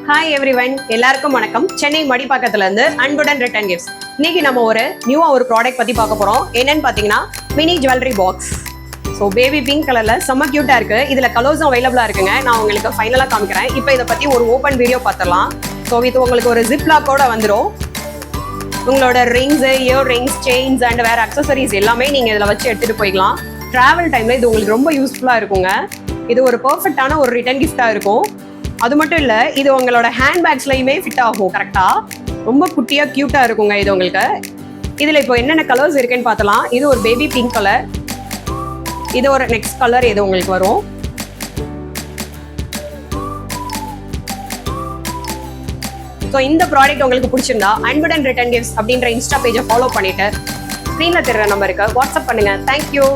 Hi everyone, எல்லாருக்கும் வணக்கம். சென்னை மடிப்பாக்கத்துல இருந்து அன்புடன் ரிட்டர்ன் கிஃப்ட்ஸ். இன்னைக்கு நம்ம நியூவா ஒரு ப்ராடக்ட் பத்தி பார்க்க போறோம். என்னன்னு பாத்தீங்கன்னா mini jewellery box. So baby pink கலர்ல செம்ம கியூட்டா இருக்கு. இதுல கலர்ஸும் அவைலபிளா இருக்குங்க. நான் உங்களுக்கு ஃபைனலா காமிக்கிறேன். இப்போ இதை பத்தி ஒரு ஓப்பன் வீடியோ பார்த்துடலாம். ஸோ இது உங்களுக்கு ஒரு ஜிப் லாக்கோட வந்துடும். உங்களோட rings, ear rings, chains and வேற அக்சசரிஸ் எல்லாமே நீங்க இதுல வச்சு எடுத்துட்டு போய்க்கலாம். டிராவல் டைம்ல இது உங்களுக்கு ரொம்ப யூஸ்ஃபுல்லா இருக்குங்க. இது ஒரு பெர்ஃபெக்டான ஒரு ரிட்டர்ன் கிஃப்டா இருக்கும். அது மட்டும் இல்ல, இது உங்களோட ஹேண்ட்பேக்ஸ்லயுமே ஃபிட் ஆகும். கரெக்டா ரொம்ப குட்டியா கியூட்டா இருக்குங்க இது உங்களுக்கு. இதுல இப்போ என்னென்ன கலர்ஸ் இருக்குன்னு பார்த்தலாம். இது ஒரு பேபி பிங்க் கலர். இது ஒரு நெக்ஸ்ட் கலர் இது உங்களுக்கு வரும். ஸோ இந்த ப்ராடக்ட் உங்களுக்கு பிடிச்சிருந்தா அன்புடன் ரிட்டர்ன் கிஃப்ட்ஸ் அப்படின்ற இன்ஸ்டா பேஜை ஃபாலோ பண்ணிட்டு ஸ்க்ரீன்ல தெரிற நம்பருக்கு வாட்ஸ்அப் பண்ணுங்க. தேங்க்யூ.